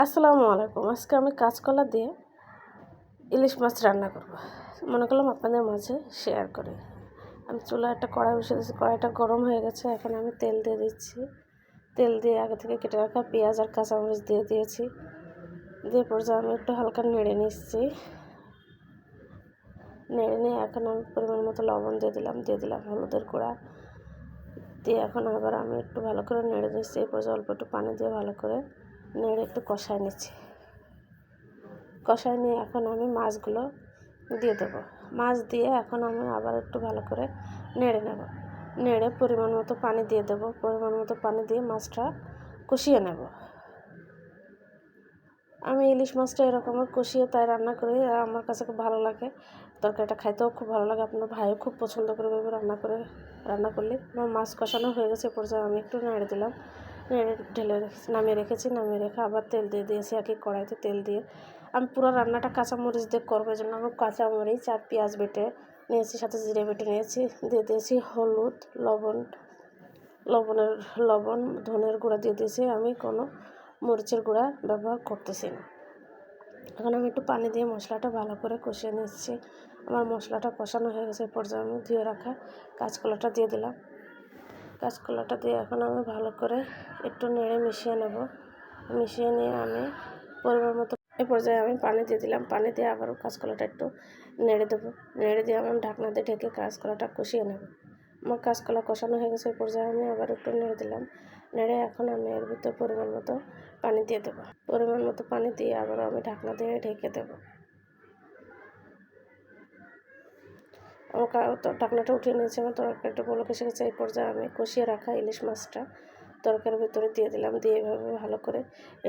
আসসালামু আলাইকুম। আজকে আমি কাঁচকলা দিয়ে ইলিশ মাছ রান্না করব। মনে করলাম আপনাদের মাঝে শেয়ার করি। আমি চুলায় একটা কড়াই বসিয়ে দিয়েছি, কড়াইটা গরম হয়ে গেছে। এখন আমি তেল দিয়ে দিচ্ছি। তেল দিয়ে আগে থেকে কেটে রাখা পেঁয়াজ আর কাঁচামরিচ দিয়ে দিয়েছি। দিয়ে পর্যায়ে আমি একটু হালকা নেড়ে নিচ্ছি। নেড়ে নিয়ে এখন আমি পরিমাণ মতো লবণ দিয়ে দিলাম হলুদের গুঁড়া দিয়ে এখন আবার আমি একটু ভালো করে নেড়ে নিচ্ছি। এই পর্যায়ে অল্প একটু পানি দিয়ে ভালো করে নেড়ে একটু কষায় নিচ্ছি। কষায় নিয়ে এখন আমি মাছগুলো দিয়ে দেবো। মাছ দিয়ে এখন আমি আবার একটু ভালো করে নেড়ে নেব। নেড়ে পরিমাণ মতো পানি দিয়ে দেবো। পরিমাণ মতো পানি দিয়ে মাছটা কষিয়ে নেব। আমি ইলিশ মাছটা এরকম কষিয়ে তাই রান্না করি, আমার কাছে খুব ভালো লাগে। তরকারিটা খাইতেও খুব ভালো লাগে। আপনার ভাইও খুব পছন্দ করে রান্না করলে। আমার মাছ কষানো হয়ে গেছে, পর্যায়ে আমি একটু নেড়ে দিলাম। নেড়ে ঢেলে নামিয়ে রেখেছি। নামিয়ে রেখে আবার তেল দিয়ে দিয়েছি। একই কড়াইতে তেল দিয়ে আমি পুরো রান্নাটা কাঁচামরিচ দিয়ে করবো। এই জন্য আমি কাঁচামরিচ আর পেঁয়াজ বেটে নিয়েছি, সাথে জিরে বেটে নিয়েছি। দিয়ে দিয়েছি হলুদ, লবণ, ধনের গুঁড়া দিয়ে দিয়েছি। আমি কোনো মরিচের গুঁড়া ব্যবহার করতেছি না। এখন আমি একটু পানি দিয়ে মশলাটা ভালো করে কষিয়ে নিচ্ছি। আমার মশলাটা কষানো হয়ে গেছে। পর্যায়ে আমি ধুয়ে রাখা কাঁচকলাটা দিয়ে দিলাম। কাঁচকলাটা দিয়ে এখন আমি ভালো করে একটু নেড়ে মিশিয়ে নেব। মিশিয়ে নিয়ে আমি পরিমাণ মতো এই পর্যায়ে আমি পানি দিয়ে দিলাম। পানি দিয়ে আবারও কাঁচকলাটা একটু নেড়ে দেবো। নেড়ে দিয়ে আমি ঢাকনা দিয়ে ঢেকে কাঁচকলাটা কষিয়ে নেব। আমার কাঁচকলা কষানো হয়ে গেছে। এই পর্যায়ে আমি আবার একটু নেড়ে দিলাম। নেড়ে এখন আমি এর ভিতরে পরিমাণ মতো পানি দিয়ে দেবো। পরিমাণ মতো পানি দিয়ে আবারও আমি ঢাকনা দিয়ে ঢেকে দেবো। আমার ঢাকনাটা উঠিয়ে নিয়েছি। আমার তরকারিটা বলক এসে গেছে। এই পর্যায়ে আমি কষিয়ে রাখা ইলিশ মাছটা তরকারির ভিতরে দিয়ে দিলাম। দিয়ে এভাবে ভালো করে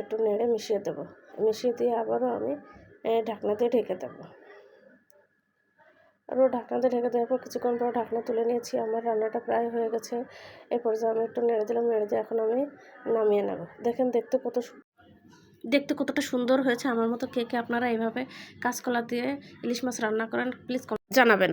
একটু নেড়ে মিশিয়ে দেবো। মিশিয়ে দিয়ে আবারও আমি ঢাকনা দিয়ে ঢেকে দেবো। আরও ঢাকনা দিয়ে ঢেকে দেওয়ার পর কিছুক্ষণ পর ঢাকনা তুলে নিয়েছি। আমার রান্নাটা প্রায় হয়ে গেছে। এই পর্যায়ে আমি একটু নেড়ে দিলাম। নেড়ে দিয়ে এখন আমি নামিয়ে নেব। দেখেন দেখতে কতটা সুন্দর হয়েছে। আমার মতো কে কে আপনারা এইভাবে কাঁচকলা দিয়ে ইলিশ মাছ রান্না করেন প্লিজ জানাবেন।